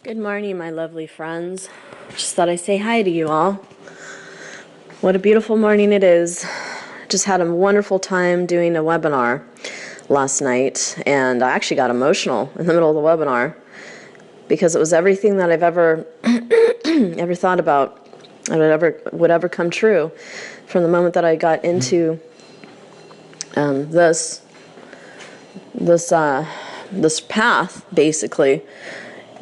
Good morning, my lovely friends. Just thought I'd say hi to you all. What a beautiful morning it is. Just had a wonderful time doing a webinar last night, and I actually got emotional in the middle of the webinar because it was everything that I've ever ever thought about would ever come true from the moment that I got into this path, basically.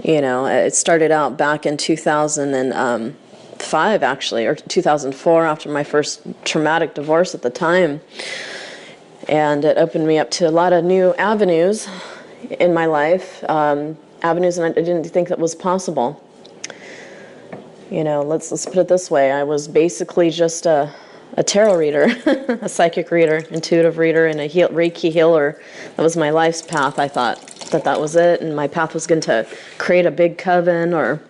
You know, it started out back in 2005, actually, or 2004, after my first traumatic divorce at the time. And it opened me up to a lot of new avenues in my life, avenues that I didn't think that was possible. You know, let's put it this way. I was basically just a tarot reader, a psychic reader, intuitive reader, and a Reiki healer. That was my life's path. I thought that was it, and my path was going to create a big coven, or,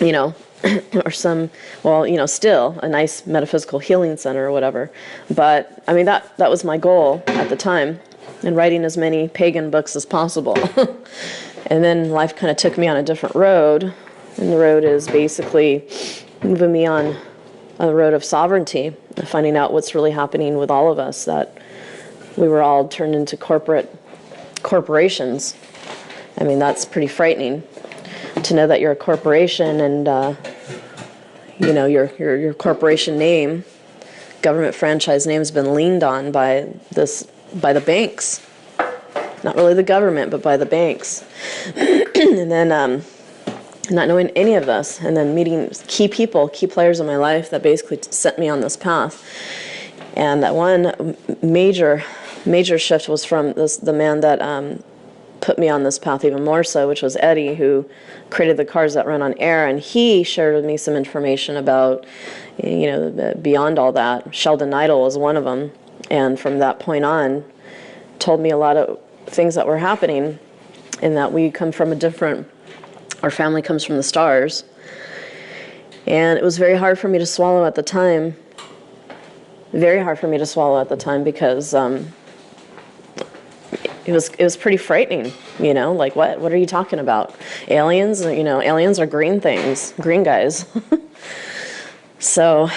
you know, or some, well, you know, still a nice metaphysical healing center or whatever. But I mean, that was my goal at the time, and writing as many pagan books as possible. And then life kind of took me on a different road, and the road is basically moving me on a road of sovereignty, finding out what's really happening with all of us, that we were all turned into corporations. I mean, that's pretty frightening to know that you're a corporation, and you know, your corporation name, government franchise name, has been leaned on by the banks. Not really the government, but by the banks. And then not knowing any of this, and then meeting key people, key players in my life that basically set me on this path. And that one major shift was from the man that put me on this path even more so, which was Eddie, who created the Cars That Run on Air, and he shared with me some information about, you know, beyond all that. Sheldon Idle was one of them, and from that point on, told me a lot of things that were happening, and that we come from our family comes from the stars. And it was very hard for me to swallow at the time. Very hard for me to swallow at the time, because it was pretty frightening, you know, like, what are you talking about? Aliens? You know, aliens are green things, green guys. So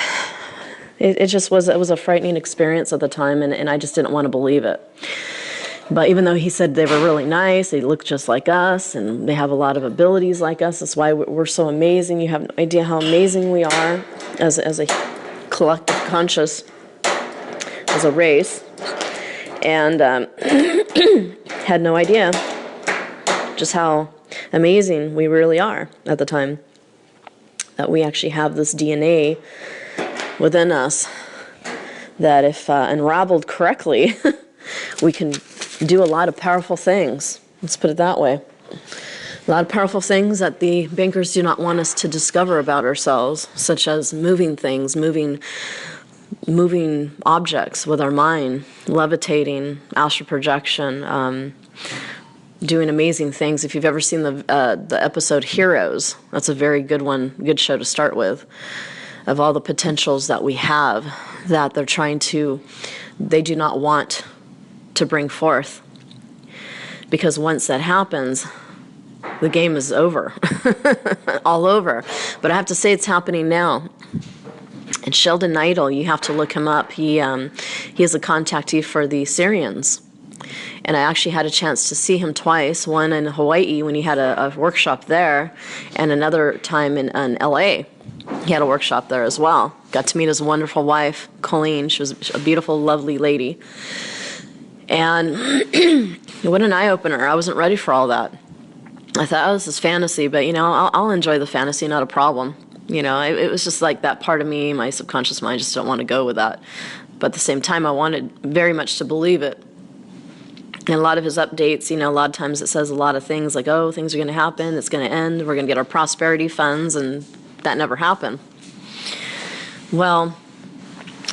it just was a frightening experience at the time, and I just didn't want to believe it. But even though he said they were really nice, they look just like us, and they have a lot of abilities like us, that's why we're so amazing. You have no idea how amazing we are as a collective conscious, as a race. And had no idea just how amazing we really are at the time, that we actually have this DNA within us that, if unraveled correctly, we can do a lot of powerful things. Let's put it that way. A lot of powerful things that the bankers do not want us to discover about ourselves, such as moving things, moving objects with our mind, levitating, astral projection, doing amazing things. If you've ever seen the episode Heroes, that's a very good one, good show to start with, of all the potentials that we have that they do not want to bring forth. Because once that happens, the game is over. All over. But I have to say, it's happening now. And Sheldon Idle, you have to look him up. He is a contactee for the Syrians. And I actually had a chance to see him twice, one in Hawaii when he had a workshop there, and another time in LA. He had a workshop there as well. Got to meet his wonderful wife, Colleen. She was a beautiful, lovely lady. And what an eye-opener. I wasn't ready for all that. I thought, oh, this is fantasy, but, you know, I'll enjoy the fantasy, not a problem. You know, it was just like that part of me, my subconscious mind, just don't want to go with that. But at the same time, I wanted very much to believe it. And a lot of his updates, you know, a lot of times it says a lot of things like, oh, things are going to happen, it's going to end, we're going to get our prosperity funds, and that never happened. Well,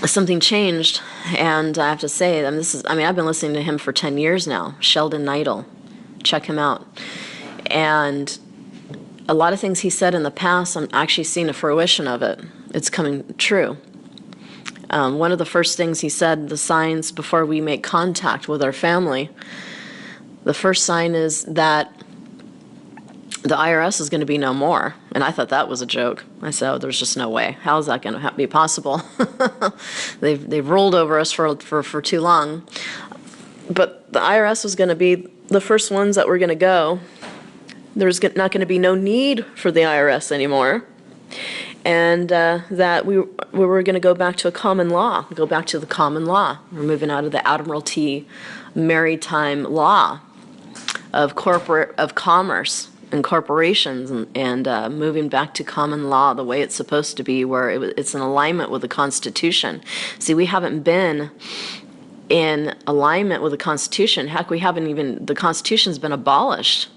something changed, and I have to say, I've been listening to him for 10 years now, Sheldon Idle. Check him out. And a lot of things he said in the past, I'm actually seeing a fruition of it. It's coming true. One of the first things he said, the signs before we make contact with our family, the first sign is that the IRS is going to be no more. And I thought that was a joke. I said, oh, there's just no way. How is that going to be possible? They've ruled over us for too long. But the IRS was going to be the first ones that were going to go. There's not going to be no need for the IRS anymore. And that we were going to go back to a common law, go back to the common law. We're moving out of the Admiralty maritime law of commerce and corporations, and moving back to common law the way it's supposed to be, where it's in alignment with the Constitution. See, we haven't been in alignment with the Constitution. Heck, the Constitution's been abolished.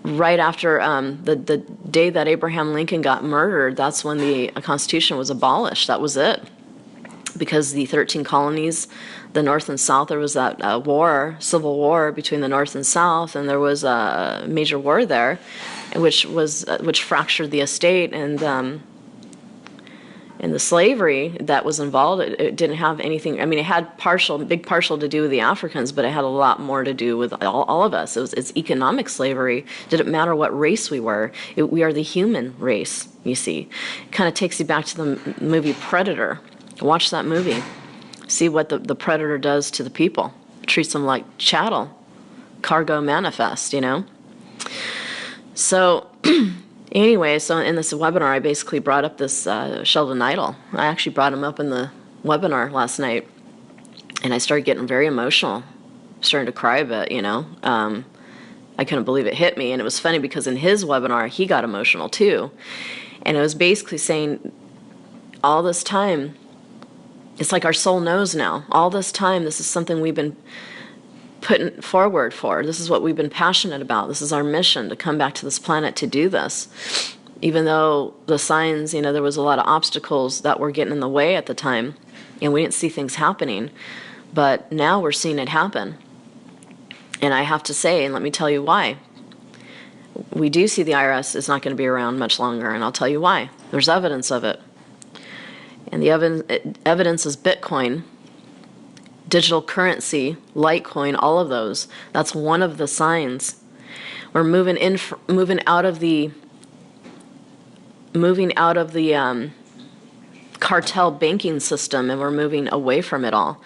Right after the day that Abraham Lincoln got murdered, that's when the Constitution was abolished. That was it. Because the 13 colonies, the North and South, there was that civil war between the North and South, and there was a major war there, which fractured the estate, and the slavery that was involved, it didn't have anything. I mean, it had big partial to do with the Africans, but it had a lot more to do with all of us. It's economic slavery. Didn't matter what race we were. We are the human race, you see. It kind of takes you back to the movie Predator. Watch that movie. See what the predator does to the people. Treats them like chattel. Cargo manifest, you know? So, anyway, so in this webinar, I basically brought up this Sheldon Idle. I actually brought him up in the webinar last night. And I started getting very emotional. Starting to cry a bit, you know? I couldn't believe it hit me. And it was funny because in his webinar, he got emotional too. And it was basically saying, all this time, it's like our soul knows now. All this time, this is something we've been putting forward for. This is what we've been passionate about. This is our mission, to come back to this planet to do this. Even though the signs, you know, there was a lot of obstacles that were getting in the way at the time, and we didn't see things happening. But now we're seeing it happen. And I have to say, and let me tell you why. We do see the IRS is not going to be around much longer, and I'll tell you why. There's evidence of it. And the evidence is Bitcoin, digital currency, Litecoin, all of those. That's one of the signs. We're moving out of the cartel banking system, and we're moving away from it all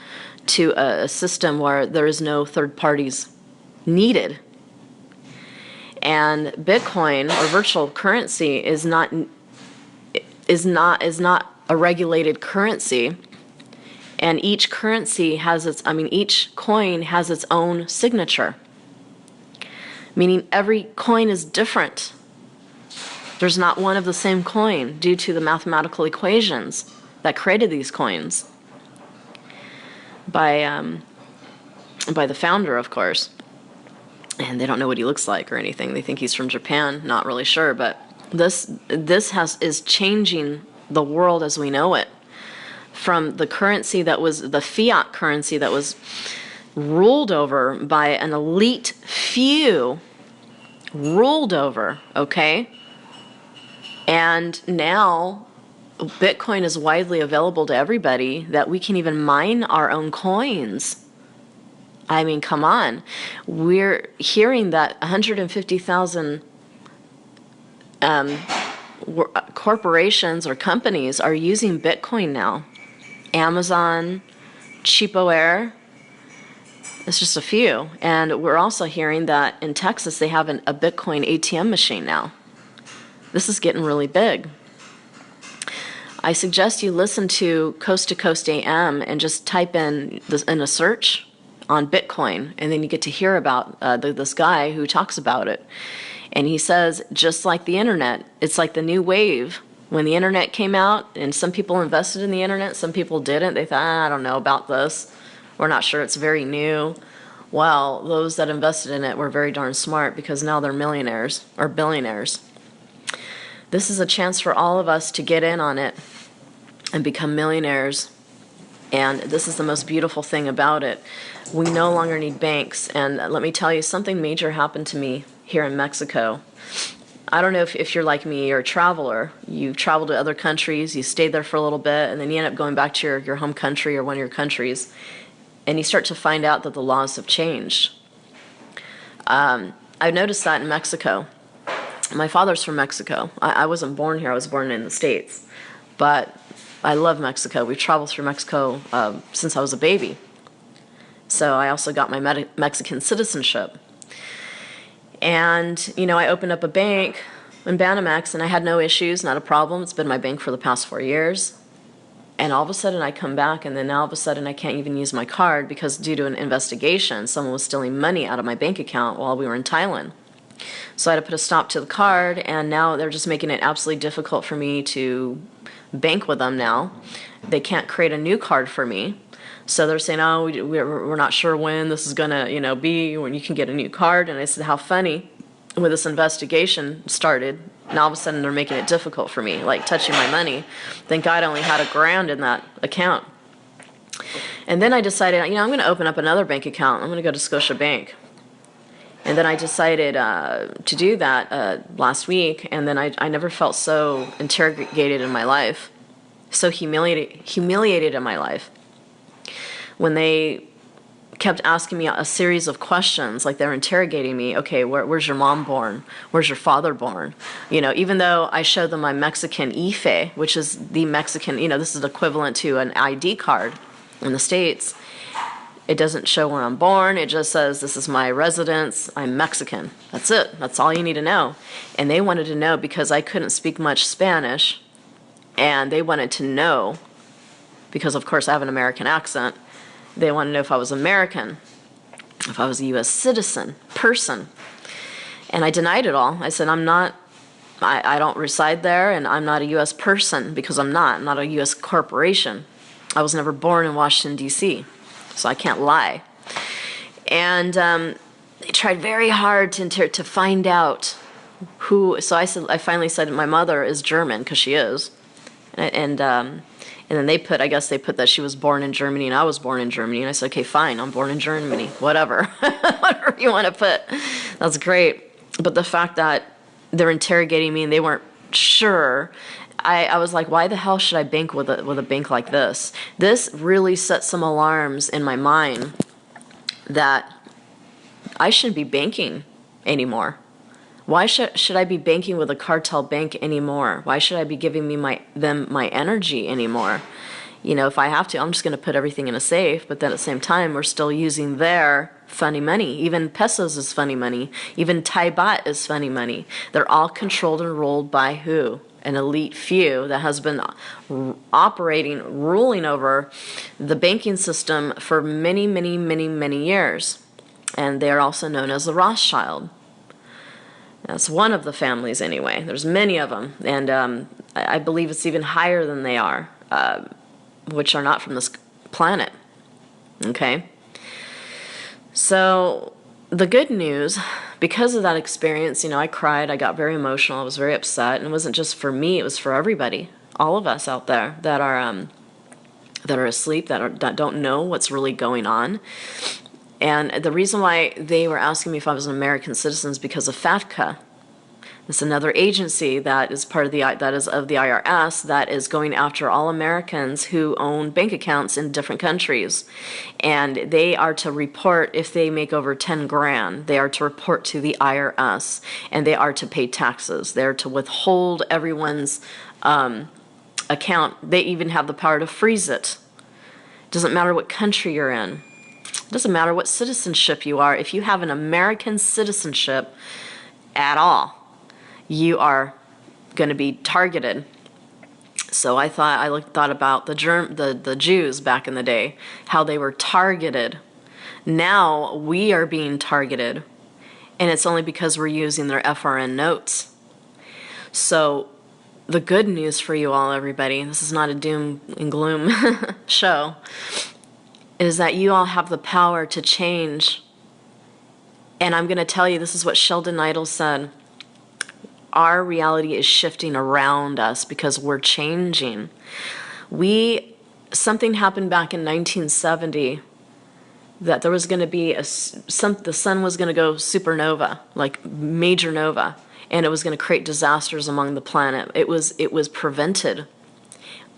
to a system where there is no third parties needed. And Bitcoin, or virtual currency, is not a regulated currency, and each currency has each coin has its own signature, meaning every coin is different. There's not one of the same coin due to the mathematical equations that created these coins by the founder, of course. And they don't know what he looks like or anything. They think he's from Japan, not really sure, but this is changing the world as we know it, from the currency that was the fiat currency that was ruled over by an elite few, okay? And now Bitcoin is widely available to everybody, that we can even mine our own coins. I mean, come on. We're hearing that 150,000 corporations or companies are using Bitcoin now. Amazon, Cheapo Air, it's just a few. And we're also hearing that in Texas they have a Bitcoin ATM machine now. This is getting really big. I suggest you listen to Coast AM and just type in a search on Bitcoin, and then you get to hear about this guy who talks about it. And he says, just like the internet, it's like the new wave. When the internet came out, and some people invested in the internet, some people didn't. They thought, I don't know about this. We're not sure, it's very new. Well, those that invested in it were very darn smart, because now they're millionaires or billionaires. This is a chance for all of us to get in on it and become millionaires. And this is the most beautiful thing about it. We no longer need banks. And let me tell you, something major happened to me here in Mexico. I don't know if you're like me, you're a traveler. You travel to other countries, you stay there for a little bit, and then you end up going back to your home country or one of your countries, and you start to find out that the laws have changed. I've noticed that in Mexico. My father's from Mexico. I wasn't born here. I was born in the States. But I love Mexico. We've traveled through Mexico since I was a baby. So I also got my Mexican citizenship. And, I opened up a bank in Banamex, and I had no issues, not a problem. It's been my bank for the past 4 years. And all of a sudden I come back, and then now all of a sudden I can't even use my card because due to an investigation, someone was stealing money out of my bank account while we were in Thailand. So I had to put a stop to the card, and now they're just making it absolutely difficult for me to bank with them now. They can't create a new card for me. So they're saying, oh, we're not sure when this is going to, be, when you can get a new card. And I said, how funny. When this investigation started, now all of a sudden they're making it difficult for me, like touching my money. Thank God I only had $1,000 in that account. And then I decided, I'm going to open up another bank account. I'm going to go to Scotia Bank. And then I decided to do that last week, and then I never felt so interrogated in my life, so humiliated in my life. When they kept asking me a series of questions, like they were interrogating me, okay, where's your mom born? Where's your father born? Even though I showed them my Mexican IFE, which is the Mexican, this is equivalent to an ID card in the States. It doesn't show where I'm born. It just says, this is my residence. I'm Mexican. That's it. That's all you need to know. And they wanted to know because I couldn't speak much Spanish. And they wanted to know, because of course I have an American accent, they wanted to know if I was American, if I was a U.S. citizen, person. And I denied it all. I said, I'm not, I don't reside there, and I'm not a U.S. person because I'm not a U.S. corporation. I was never born in Washington, D.C., so I can't lie. And they tried very hard to find out who. So I finally said my mother is German because she is, and then they put that she was born in Germany and I was born in Germany. And I said, okay, fine, I'm born in Germany, whatever, whatever you want to put, that's great. But the fact that they're interrogating me and they weren't sure. I was like, why the hell should I bank with a bank like this? This really set some alarms in my mind that I shouldn't be banking anymore. Why should I be banking with a cartel bank anymore? Why should I be giving them my energy anymore? If I have to, I'm just going to put everything in a safe. But then at the same time, we're still using their funny money. Even pesos is funny money. Even Thai baht is funny money. They're all controlled and ruled by who? An elite few that has been ruling over the banking system for many, many, many, many years. And they are also known as the Rothschild. That's one of the families anyway. There's many of them. And I believe it's even higher than they are, which are not from this planet. Okay? So the good news, because of that experience, I cried, I got very emotional, I was very upset, and it wasn't just for me, it was for everybody, all of us out there that are asleep, that don't know what's really going on. And the reason why they were asking me if I was an American citizen is because of FATCA. It's another agency that is part of the IRS that is going after all Americans who own bank accounts in different countries, and they are to report if they make over 10 grand. They are to report to the IRS, and they are to pay taxes. They are to withhold everyone's account. They even have the power to freeze it. Doesn't matter what country you're in. Doesn't matter what citizenship you are. If you have an American citizenship at all, you are going to be targeted. So I thought about the Jews back in the day, how they were targeted. Now we are being targeted, and it's only because we're using their FRN notes. So the good news for you all, everybody, this is not a doom and gloom show, is that you all have the power to change. And I'm going to tell you, this is what Sheldon Idle said. Our reality is shifting around us because we're changing. Something happened back in 1970 that there was going to be the sun was going to go supernova, like major nova, and it was going to create disasters among the planet. It was prevented.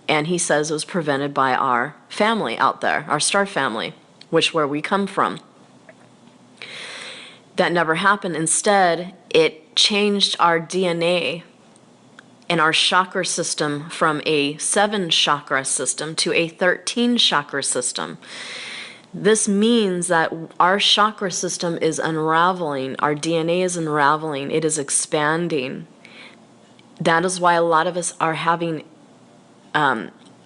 And he says it was prevented by our family out there, our star family, where we come from. That never happened. Instead, it changed our DNA and our chakra system from a 7 chakra system to a 13 chakra system. This means that our chakra system is unraveling, our DNA is unraveling, it is expanding. That is why a lot of us are having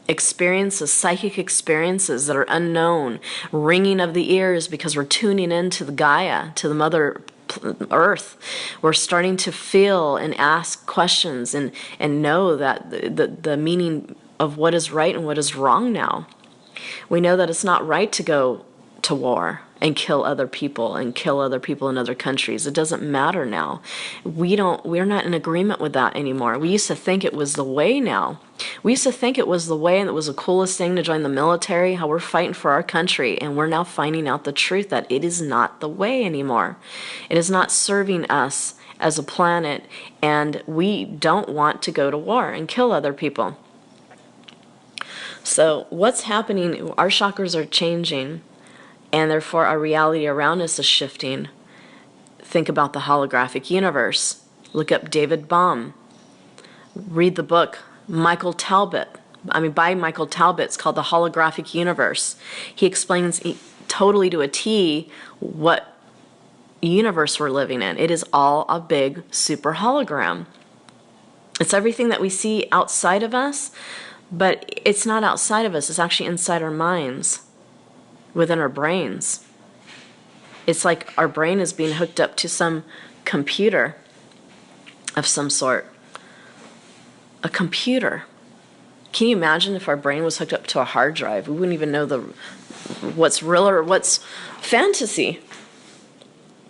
experiences, psychic experiences that are unknown, ringing of the ears, because we're tuning into the Gaia, to the Mother Earth. We're starting to feel and ask questions and know that the meaning of what is right and what is wrong now. We know that it's not right to go to war and kill other people in other countries. It doesn't matter now. We're not in agreement with that anymore. We used to think it was the way now. We used to think it was the way and it was the coolest thing to join the military, how we're fighting for our country, and we're now finding out the truth that it is not the way anymore. It is not serving us as a planet, and we don't want to go to war and kill other people. So what's happening? Our chakras are changing, and therefore our reality around us is shifting. Think about the holographic universe. Look up David Bohm. Read the book by Michael Talbot. It's called The Holographic Universe. He explains totally to a T what universe we're living in. It is all a big super hologram. It's everything that we see outside of us, but it's not outside of us. It's actually inside our minds, within our brains. It's like our brain is being hooked up to some computer of some sort. A computer. Can you imagine if our brain was hooked up to a hard drive? We wouldn't even know what's real or what's fantasy.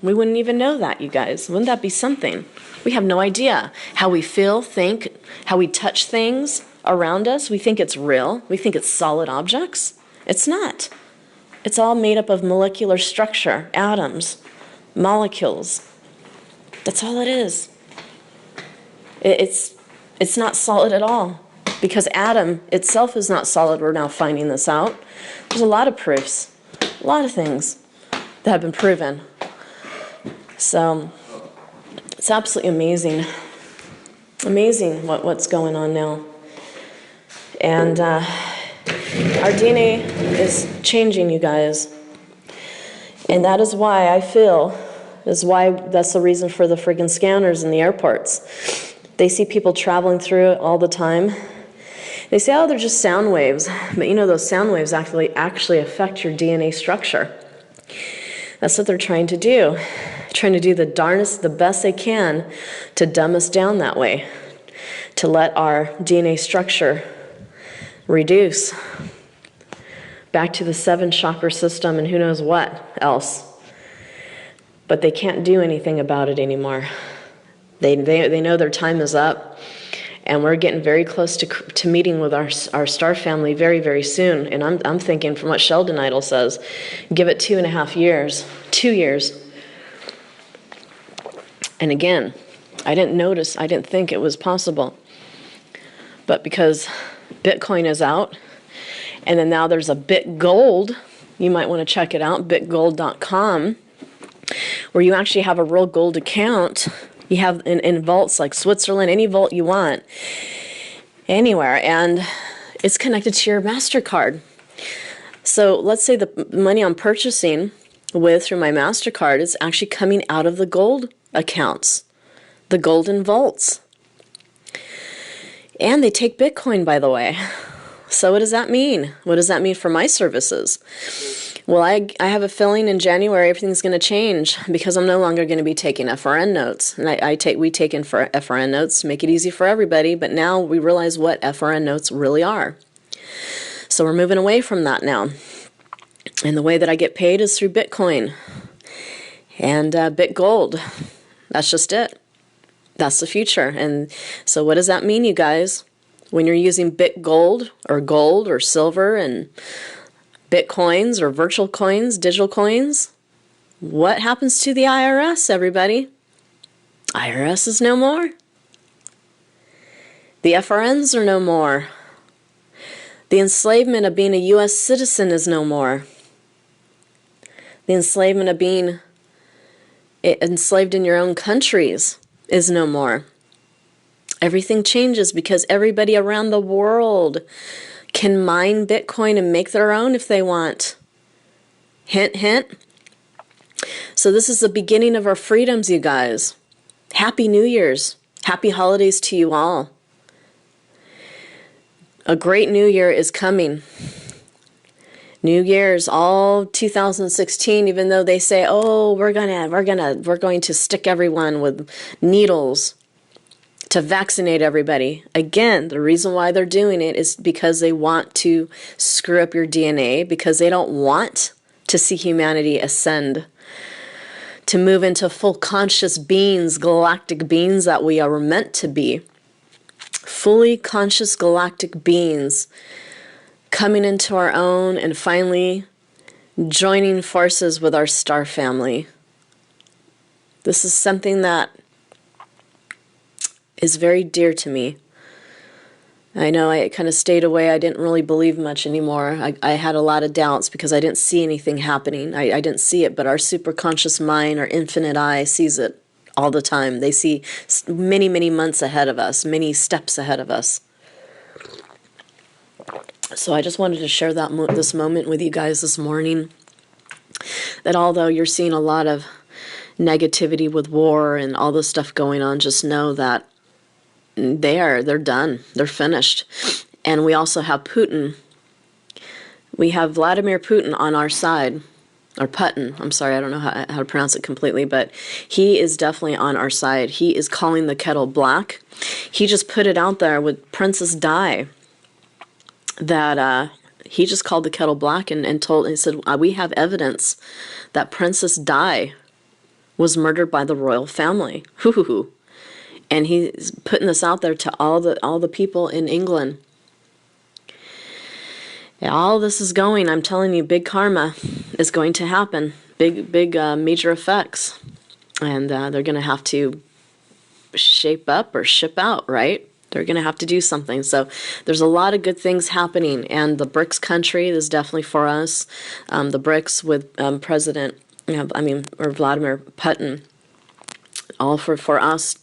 We wouldn't even know that, you guys. Wouldn't that be something? We have no idea how we feel, think, how we touch things around us. We think it's real. We think it's solid objects. It's not. It's all made up of molecular structure, atoms, molecules. That's all it is. It's not solid at all, because atom itself is not solid. We're now finding this out. There's a lot of proofs, a lot of things that have been proven. So it's absolutely amazing. Amazing what's going on now. And our DNA is changing, you guys. And that is why I feel, that's the reason for the friggin' scanners in the airports. They see people traveling through it all the time. They say, oh, they're just sound waves. But you know, those sound waves actually affect your DNA structure. That's what they're trying to do. Trying to do the best they can to dumb us down that way. To let our DNA structure reduce back to the 7 chakra system and who knows what else. But they can't do anything about it anymore. They know their time is up, and we're getting very close to meeting with our star family very, very soon. And I'm thinking, from what Sheldon Idol says, give it 2.5 years, 2 years. And again, I didn't think it was possible. But because Bitcoin is out, and then now there's a BitGold, you might want to check it out, bitgold.com, where you actually have a real gold account. You have in vaults like Switzerland, any vault you want, anywhere, and it's connected to your MasterCard. So let's say the money I'm purchasing with through my MasterCard is actually coming out of the gold accounts, the golden vaults. And they take Bitcoin, by the way. So what does that mean? What does that mean for my services? Well, I have a feeling in January everything's going to change, because I'm no longer going to be taking FRN notes. And we take in for FRN notes to make it easy for everybody, but now we realize what FRN notes really are. So we're moving away from that now. And the way that I get paid is through Bitcoin and BitGold. That's just it. That's the future. And so what does that mean, you guys? When you're using BitGold or gold or silver and Bitcoins or virtual coins, digital coins, what happens to the IRS, everybody? IRS is no more. The FRNs are no more. The enslavement of being a U.S. citizen is no more. The enslavement of being enslaved in your own countries is no more. Everything changes because everybody around the world can mine Bitcoin and make their own if they want. Hint, hint. So this is the beginning of our freedoms, you guys. Happy New Year's. Happy holidays to you all. A great new year is coming. New Year's, all 2016, even though they say, oh, we're going to stick everyone with needles to vaccinate everybody. Again, the reason why they're doing it is because they want to screw up your DNA, because they don't want to see humanity ascend, to move into full conscious beings, galactic beings that we are meant to be. Fully conscious galactic beings coming into our own and finally joining forces with our star family. This is something that is very dear to me. I know I kind of stayed away. I didn't really believe much anymore. I had a lot of doubts because I didn't see anything happening. I didn't see it, but our superconscious mind, our infinite eye, sees it all the time. They see many, many months ahead of us, many steps ahead of us. So I just wanted to share this moment with you guys this morning, that although you're seeing a lot of negativity with war and all this stuff going on, just know that they're done. They're finished. And we also have Putin. We have Vladimir Putin on our side. Or Putin. I'm sorry, I don't know how to pronounce it completely, but he is definitely on our side. He is calling the kettle black. He just put it out there with Princess Di that he just called the kettle black and he said, we have evidence that Princess Di was murdered by the royal family. Hoo-hoo-hoo. And he's putting this out there to all the people in England. Yeah, all this is going, I'm telling you, big karma is going to happen. Big major effects. And they're going to have to shape up or ship out, right? They're going to have to do something. So there's a lot of good things happening. And the BRICS country is definitely for us. The BRICS with Vladimir Putin, all for us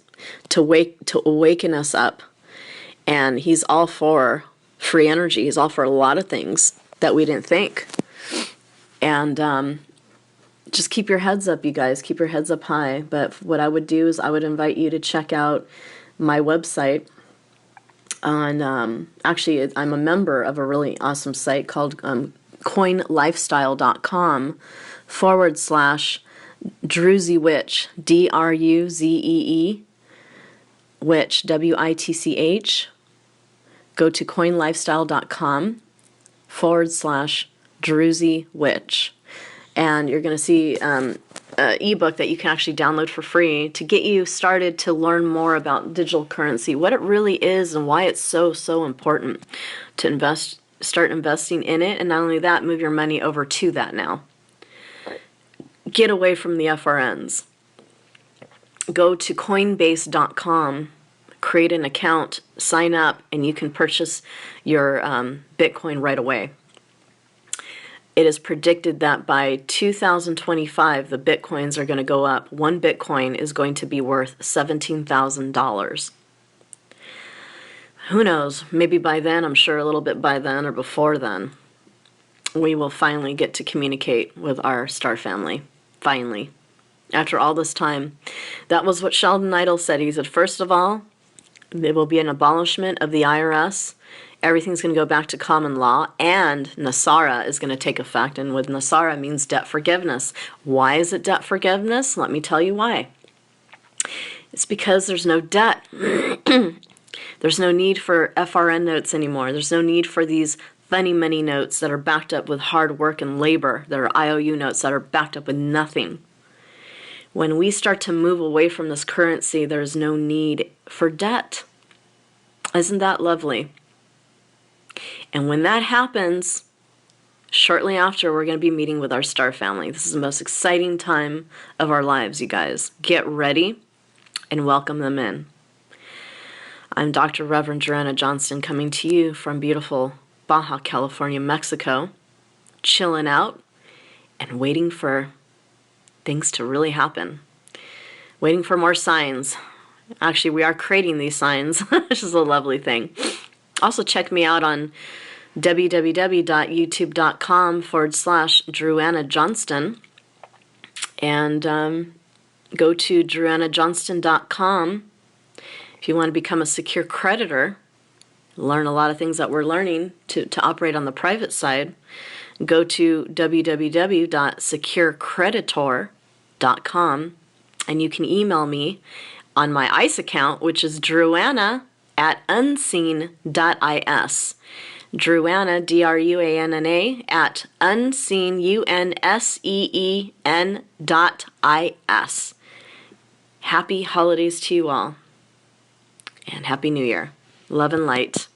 to awaken us up. And he's all for free energy. He's all for a lot of things that we didn't think. And just keep your heads up, you guys. Keep your heads up high. But what I would do is I would invite you to check out my website. Actually, I'm a member of a really awesome site called coinlifestyle.com/Druzee Witch, DRUZEE, Witch, WITCH. Go to coinlifestyle.com/Druzee Witch. And you're going to see an ebook that you can actually download for free to get you started to learn more about digital currency, what it really is and why it's so important to start investing in it. And not only that, move your money over to that now. Get away from the FRNs. Go to coinbase.com, create an account, sign up, and you can purchase your Bitcoin right away. It is predicted that by 2025, the Bitcoins are going to go up. One Bitcoin is going to be worth $17,000. Who knows? Maybe by then, I'm sure a little bit by then or before then, we will finally get to communicate with our star family. Finally. After all this time. That was what Sheldon Idle said. He said, first of all, there will be an abolishment of the IRS. Everything's going to go back to common law, and Nasara is going to take effect. And with Nasara means debt forgiveness. Why is it debt forgiveness? Let me tell you why. It's because there's no debt. There's no need for FRN notes anymore. There's no need for these funny money notes that are backed up with hard work and labor. There are IOU notes that are backed up with nothing. When we start to move away from this currency, there's no need for debt. Isn't that lovely? And when that happens, shortly after, we're going to be meeting with our star family. This is the most exciting time of our lives, you guys. Get ready and welcome them in. I'm Dr. Reverend Joanna Johnston coming to you from beautiful Baja California, Mexico, chilling out and waiting for things to really happen. Waiting for more signs. Actually, we are creating these signs, which is a lovely thing. Also, check me out on www.youtube.com/DrewAnnaJohnston and go to DrewAnnaJohnston.com if you want to become a secure creditor. Learn a lot of things that we're learning to operate on the private side. Go to www.securecreditor.com and you can email me on my ICE account, which is druanna@unseen.is. Druanna, DRUANNA, at unseen.is. Happy holidays to you all, and Happy New Year. Love and light.